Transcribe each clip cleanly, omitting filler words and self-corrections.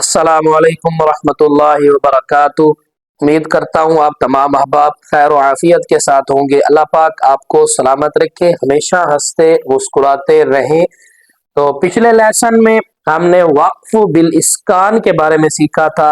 अस्सलामु अलैकुम वरहमतुल्लाहि वबरकातुहू। उम्मीद करता हूँ आप तमाम अहबाब खैर और आफियत के साथ होंगे। अल्लाह पाक आपको सलामत रखे, हमेशा हंसते मुस्कुराते रहें। तो पिछले लेसन में हमने वक्फ बिल इस्कान के बारे में सीखा था,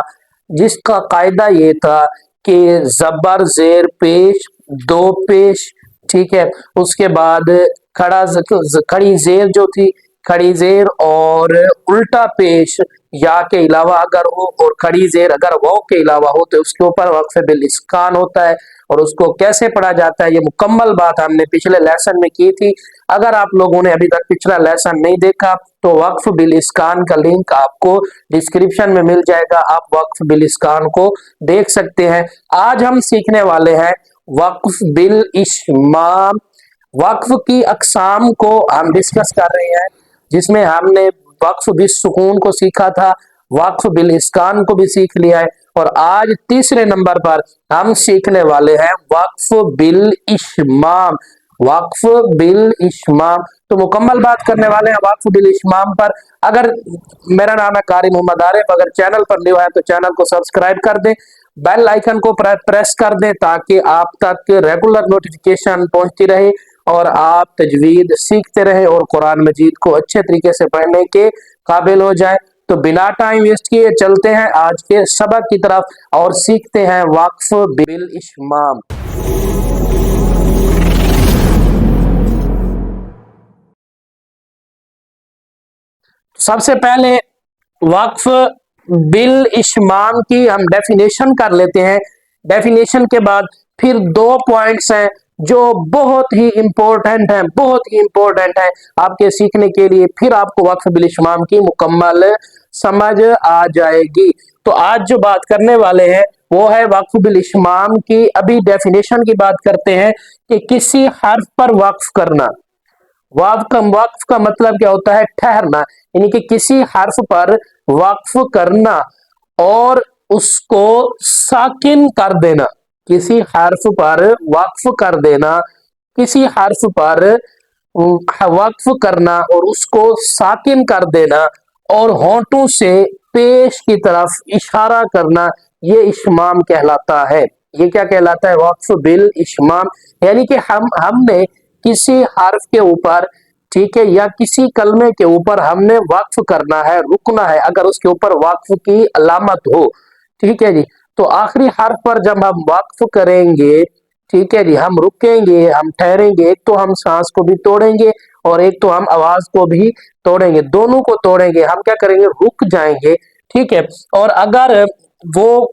जिसका कायदा ये था कि जबर जेर पेश, दो पेश, ठीक है। उसके बाद खड़ी जेर जो थी, खड़ी जेर और उल्टा पेश या के अलावा अगर हो, और खड़ी जेर अगर वाव के अलावा हो, तो उसके ऊपर वक्फ बिल इस्कान होता है। और उसको कैसे पढ़ा जाता है, ये मुकम्मल बात हमने पिछले लेसन में की थी। अगर आप लोगों ने अभी तक पिछला लेसन नहीं देखा तो वक्फ बिल इस्कान का लिंक आपको डिस्क्रिप्शन में मिल जाएगा, आप वक्फ बिल इस्कान को देख सकते हैं। आज हम सीखने वाले हैं वक्फ बिल इस्माम। वक्फ की अकसाम को हम डिस्कस कर रहे हैं, जिसमें हमने वक्फ बिल सुकून को सीखा था, वक्फ बिल इस्कान को भी सीख लिया है, और आज तीसरे नंबर पर हम सीखने वाले हैं वक्फ बिल इस्माम। वक्फ बिल इस्माम तो मुकम्मल बात करने वाले हैं वक्फ बिल इस्माम पर। अगर मेरा नाम है कारी मोहम्मद आरिफ, अगर चैनल पर न्यू है तो चैनल को सब्सक्राइब कर दें, बेल आइकन को प्रेस कर दें, ताकि आप तक रेगुलर नोटिफिकेशन पहुंचती रहे और आप तजवीद सीखते रहे और कुरान मजीद को अच्छे तरीके से पढ़ने के काबिल हो जाए। तो बिना टाइम वेस्ट किए चलते हैं आज के सबक की तरफ और सीखते हैं वक्फ बिल इस्माम। सबसे पहले वक्फ बिल इस्माम की हम डेफिनेशन कर लेते हैं। डेफिनेशन के बाद फिर दो पॉइंट्स हैं जो बहुत ही इंपॉर्टेंट हैं, बहुत ही इंपॉर्टेंट है आपके सीखने के लिए, फिर आपको वक्फ बिल इस्माम की मुकम्मल समझ आ जाएगी। तो आज जो बात करने वाले हैं वो है वक्फ बिल इस्माम की। अभी डेफिनेशन की बात करते हैं कि किसी हर्फ पर वक्फ करना। वक्फ का मतलब क्या होता है? ठहरना, यानी कि किसी हर्फ पर वक्फ करना और उसको साकिन कर देना। किसी हर्फ पर वक्फ कर देना, किसी हर्फ पर वक्फ करना और उसको साकिन कर देना और होंठों से पेश की तरफ इशारा करना, ये इस्माम कहलाता है। ये क्या कहलाता है? वक्फ बिल इस्माम। यानी कि हमने किसी हर्फ के ऊपर, ठीक है, या किसी कलमे के ऊपर हमने वक्फ करना है, रुकना है, अगर उसके ऊपर वक्फ की अलामत हो, ठीक है जी। तो आखिरी हर्फ पर जब हम वक्फ करेंगे, ठीक है जी, हम रुकेंगे, हम ठहरेंगे, एक तो हम सांस को भी तोड़ेंगे और एक तो हम आवाज को भी तोड़ेंगे, दोनों को तोड़ेंगे। हम क्या करेंगे? रुक जाएंगे, ठीक है। और अगर वो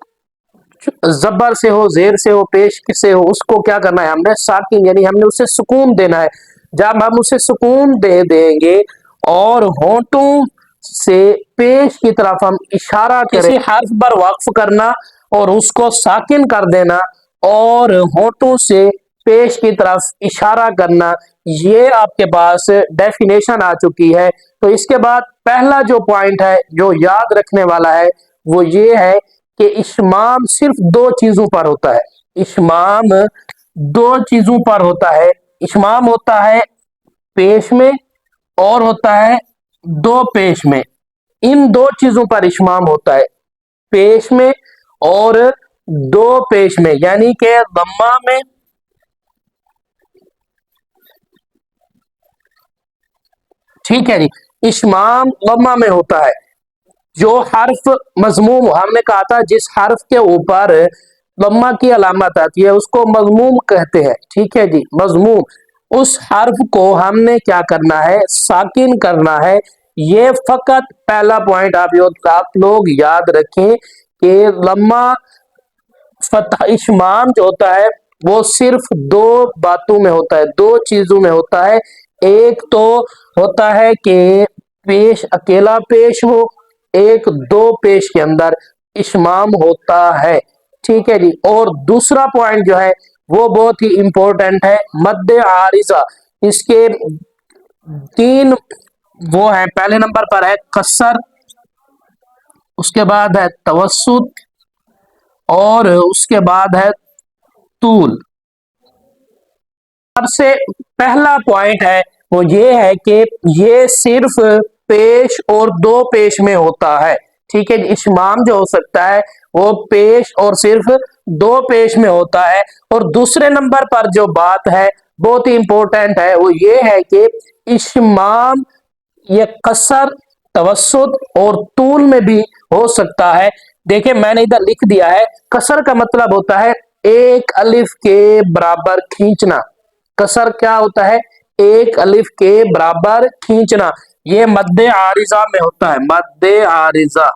जबर से हो, जेर से हो, पेश से हो, उसको क्या करना है? हमने साकिन, यानी हमने उसे सुकून देना है। जब हम उसे सुकून दे देंगे और होंठों से पेश की तरफ हम इशारा करें, किसी हर्फ पर वक्फ करना और उसको साकिन कर देना और होंठों से पेश की तरफ इशारा करना, ये आपके पास डेफिनेशन आ चुकी है। तो इसके बाद पहला जो पॉइंट है जो याद रखने वाला है वो ये है कि इस्माम सिर्फ दो चीजों पर होता है। इस्माम दो चीजों पर होता है। इस्माम होता है पेश में और होता है दो पेश में। इन दो चीजों पर इस्माम होता है, पेश में और दो पेश में, यानी कि दम्मा में, ठीक है जी। इस्माम दम्मा में होता है। जो हर्फ मजमूम, हमने कहा था जिस हर्फ के ऊपर दम्मा की अलामत आती है उसको मजमूम कहते हैं, ठीक है जी, मजमूम। उस हर्फ को हमने क्या करना है? साकिन करना है। ये फकत पहला पॉइंट आप लोग याद रखें कि लम्मा फतह इस्माम जो होता है वो सिर्फ दो बातों में होता है, दो चीजों में होता है। एक तो होता है कि पेश अकेला पेश हो, एक दो पेश के अंदर इस्माम होता है, ठीक है जी। और दूसरा पॉइंट जो है वो बहुत ही इंपॉर्टेंट है, मद्दे आरिजा। इसके तीन वो है, पहले नंबर पर है कसर, उसके बाद है तवस्सुत और उसके बाद है तूल। सबसे पहला पॉइंट है वो ये है कि ये सिर्फ पेश और दो पेश में होता है, ठीक है। इशमाम जो हो सकता है वो पेश और सिर्फ दो पेश में होता है। और दूसरे नंबर पर जो बात है बहुत ही इंपॉर्टेंट है, वो ये है कि इशमाम ये कसर, तवस्सुत और तूल में भी हो सकता है। देखिए मैंने इधर लिख दिया है, कसर का मतलब होता है एक अलिफ के बराबर खींचना। कसर क्या होता है? एक अलिफ के बराबर खींचना। ये मद्दे आरिजा में होता है, मद्दे आरिजा,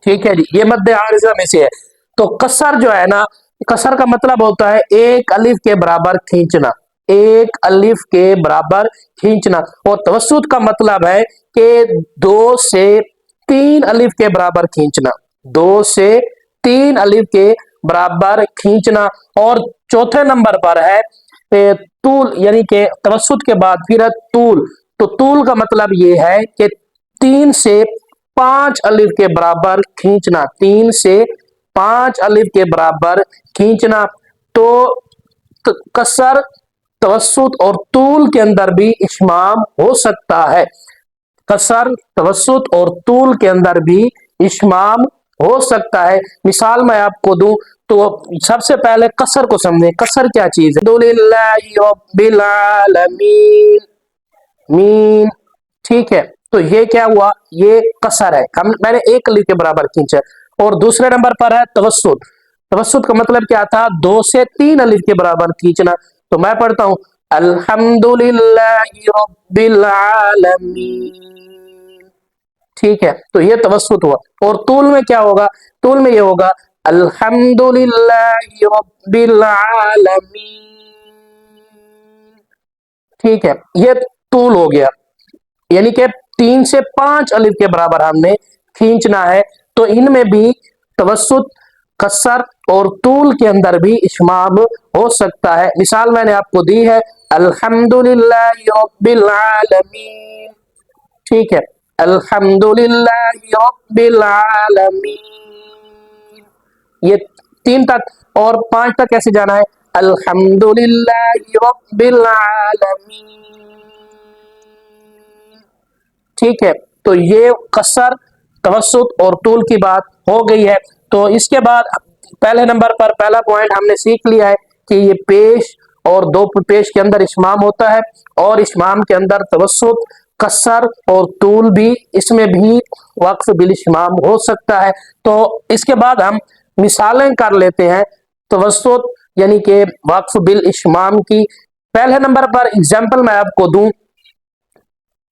ठीक है जी, ये मद्दे आरिजा में से है। तो कसर जो है ना, कसर का मतलब होता है एक अलिफ के बराबर खींचना, एक अलिफ के बराबर खींचना। और तवस्सुत का मतलब है कि दो से तीन अलिफ के बराबर खींचना, दो से तीन अलिफ के बराबर खींचना। और चौथे नंबर पर है तूल, यानी कि तवस्सुत के बाद फिर है तूल। तो तूल का मतलब ये है कि तीन से पांच अलिफ के बराबर खींचना, तीन से पांच अलिफ के बराबर खींचना। तो कसर, तवस्सुत और तूल के अंदर भी इशमाम हो सकता है। कसर, तवस्सुत और तूल के अंदर भी इशमाम हो सकता है। मिसाल मैं आपको दूं तो सबसे पहले कसर को समझें। कसर क्या चीज है? अल्हम्दुलिल्लाहि रब्बिल आलमीन, मीन, ठीक है। तो ये क्या हुआ? ये कसर है, मैंने एक अलिफ के बराबर खींचा। और दूसरे नंबर पर है तवस्सुत। तवस्सुत का मतलब क्या था? दो से तीन अलिफ के बराबर खींचना। तो मैं पढ़ता हूं अल्हम्दुलिल्लाहि रब्बिल आलमीन, ठीक है। तो ये तवस्सुत हुआ। और तूल में क्या होगा? तूल में ये होगा अल्हम्दुलिल्लाहि रब्बिल आलमीन, ठीक है। ये तूल हो गया, यानी कि तीन से पांच अलिफ के बराबर हमने खींचना है। तो इनमें भी तवस्सुत, कसर और तूल के अंदर भी इशमाम हो सकता है। मिसाल मैंने आपको दी है अल्हम्दुलिल्लाहि रब्बिल आलमीन, ठीक है, अल्हम्दुलिल्लाहि रब्बिल आलमीन। ये तीन तक, और पांच तक कैसे जाना है? अल्हम्दुलिल्लाहि रब्बिल आलमीन, ठीक है। तो ये कसर, तवस्सुत और तूल की बात हो गई है। तो इसके बाद पहले नंबर पर पहला पॉइंट हमने सीख लिया है कि ये पेश और दो पेश के अंदर इशमाम होता है, और इशमाम के अंदर तवस्सुत, कसर और तूल भी, इसमें भी वक्फ बिल इशमाम हो सकता है। तो इसके बाद हम मिसालें कर लेते हैं तवस्सुत यानी कि वक्फ बिल इशमाम की। पहले नंबर पर एग्जाम्पल मैं आपको दूं,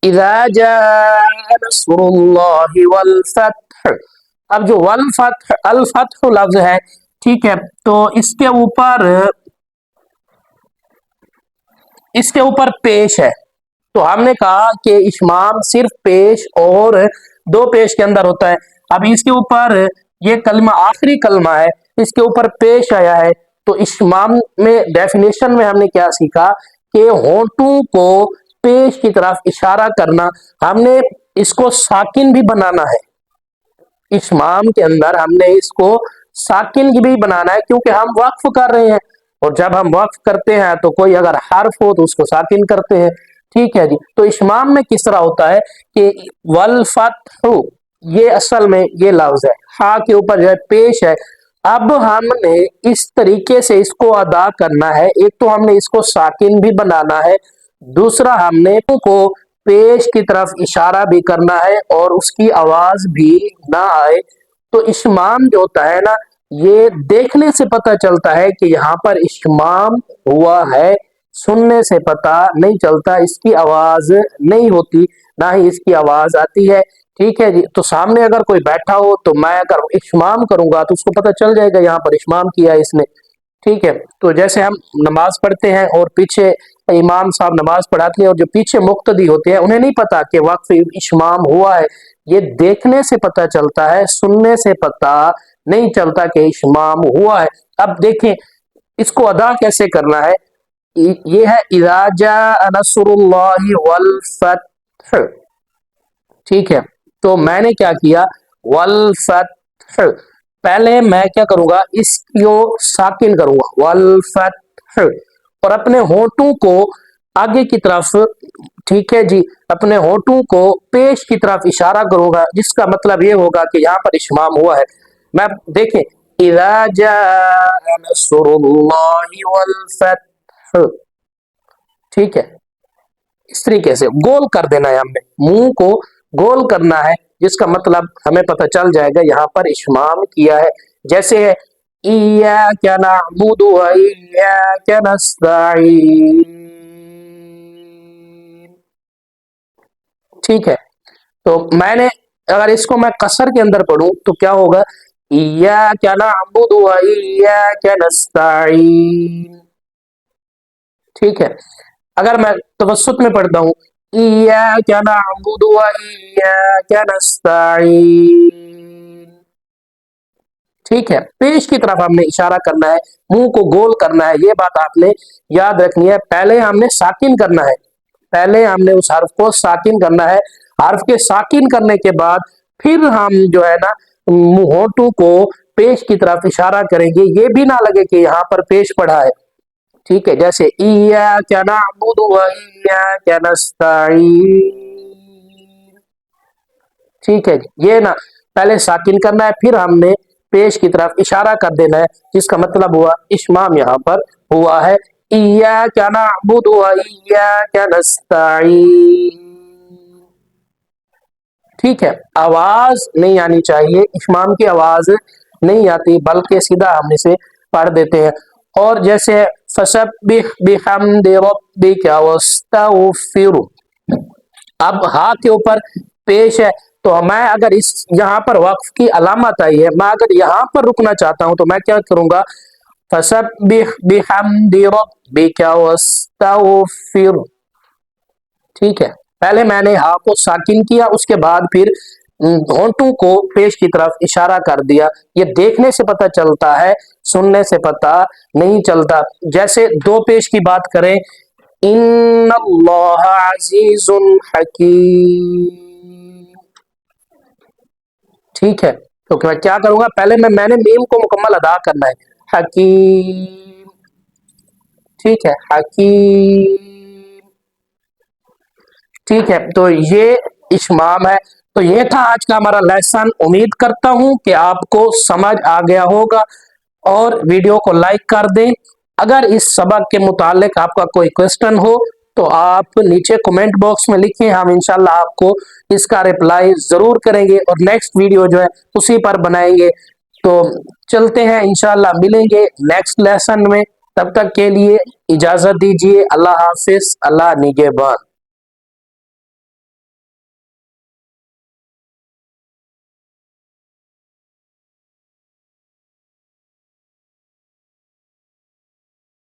इज़ा जाअ नस्रुल्लाहि वल फत्ह। अब जो वल फत्ह, अल फत्ह लफ्ज है, ठीक है, तो इसके ऊपर पेश है। तो हमने कहा कि इशमाम सिर्फ पेश और दो पेश के अंदर होता है। अब इसके ऊपर ये कलमा आखिरी कलमा है, इसके ऊपर पेश आया है। तो इशमाम में डेफिनेशन में हमने क्या सीखा कि होंठों को पेश की तरफ इशारा करना, हमने इसको साकिन भी बनाना है। इशमाम के अंदर हमने इसको साकिन भी बनाना है, क्योंकि हम वक्फ कर रहे हैं, और जब हम वक्फ करते हैं तो कोई अगर हर्फ हो तो उसको साकिन करते हैं, ठीक है जी। तो इशमाम में किस तरह होता है कि वल फत्हु, ये असल में ये लफ्ज है, हा के ऊपर जो है पेश है। अब हमने इस तरीके से इसको अदा करना है, एक तो हमने इसको साकिन भी बनाना है, दूसरा हमने को पेश की तरफ इशारा भी करना है और उसकी आवाज भी ना आए। तो इशमाम जो होता है ना, ये देखने से पता चलता है कि यहाँ पर इशमाम हुआ है, सुनने से पता नहीं चलता, इसकी आवाज नहीं होती, ना ही इसकी आवाज आती है, ठीक है जी। तो सामने अगर कोई बैठा हो तो मैं अगर इशमाम करूंगा तो उसको पता चल जाएगा यहाँ पर इशमाम किया है इसने, ठीक है। तो जैसे हम नमाज पढ़ते हैं और पीछे इमाम साहब नमाज पढ़ाते हैं, और जो पीछे मुक्तदी होते हैं उन्हें नहीं पता कि वक्फ इशमाम हुआ है, ये देखने से पता चलता है, सुनने से पता नहीं चलता कि इशमाम हुआ है। अब देखें इसको अदा कैसे करना है। ये है इज़ा जाअ नस्रुल्लाहि वल फत्ह, ठीक है। तो मैंने क्या किया, वल फत्ह, पहले मैं क्या करूंगा, इसको साकिन करूंगा, वल फत्ह, और अपने होंठों को आगे की तरफ, ठीक है जी, अपने होठों को पेश की तरफ इशारा करूंगा, जिसका मतलब ये होगा कि यहाँ पर इश्माम हुआ है। मैं देखें, इज़ा जाअ नस्रुल्लाहि वल फत्ह, ठीक है, इस तरीके से गोल कर देना है, हमने मुंह को गोल करना है, जिसका मतलब हमें पता चल जाएगा यहाँ पर इश्माम किया है। जैसे है इय्याका नअबुदु व इय्याका नस्तईन, ठीक है। तो मैंने अगर इसको मैं कसर के अंदर पढ़ूं तो क्या होगा, इय्याका नअबुदु व इय्याका नस्तईन, ठीक है। अगर मैं तवस्सुत में पढ़ता हूँ, इय्याका नअबुदु व इय्याका नस्तईन, ठीक है। पेश की तरफ हमने इशारा करना है, मुंह को गोल करना है, ये बात आपने याद रखनी है। पहले हमने साकिन करना है, पहले हमने उस हर्फ को साकिन करना है। हर्फ के साकिन करने के बाद फिर हम जो है ना होठों को पेश की तरफ इशारा करेंगे, ये भी ना लगे कि यहाँ पर पेश पड़ा है, ठीक है। जैसे इय्याका नअबुदु व इय्याका नस्तईन, ठीक है। ये ना पहले साकिन करना है, फिर हमने पेश की तरफ इशारा कर देना है, जिसका मतलब हुआ इश्माम यहाँ पर हुआ है। इय्याका नअबुदु व इय्याका नस्तईन, ठीक है। आवाज नहीं आनी चाहिए, इश्माम की आवाज नहीं आती, बल्कि सीधा हम इसे पढ़ देते हैं। और जैसे फसब्बिह बिहम्दि रब्बिका वस्तगफिरु, अब हा के ऊपर पेश है, तो मैं अगर इस यहाँ पर वक्फ की अलामत आई है, मैं अगर यहाँ पर रुकना चाहता हूं तो मैं क्या करूंगा, फसब्बिह बिहम्दि रब्बिका वस्तगफिरु, ठीक है। पहले मैंने हा को साकिन किया, उसके बाद फिर होंठों को पेश की तरफ इशारा कर दिया। ये देखने से पता चलता है, सुनने से पता नहीं चलता। जैसे दो पेश की बात करें, इन्नल्लाह अजीजुन हकीम, ठीक है। तो मैं क्या करूंगा, पहले मैंने मीम को मुकम्मल अदा करना है, हकीम, ठीक है, हकीम, ठीक है। तो ये इश्माम है। तो ये था आज का हमारा लेसन। उम्मीद करता हूं कि आपको समझ आ गया होगा, और वीडियो को लाइक कर दें। अगर इस सबक के मुतालिक आपका कोई क्वेश्चन हो तो आप नीचे कमेंट बॉक्स में लिखें, हम इंशाल्लाह आपको इसका रिप्लाई जरूर करेंगे और नेक्स्ट वीडियो जो है उसी पर बनाएंगे। तो चलते हैं, इंशाल्लाह मिलेंगे नेक्स्ट लेसन में। तब तक के लिए इजाजत दीजिए। अल्लाह हाफिज, अल्लाह निगहबान।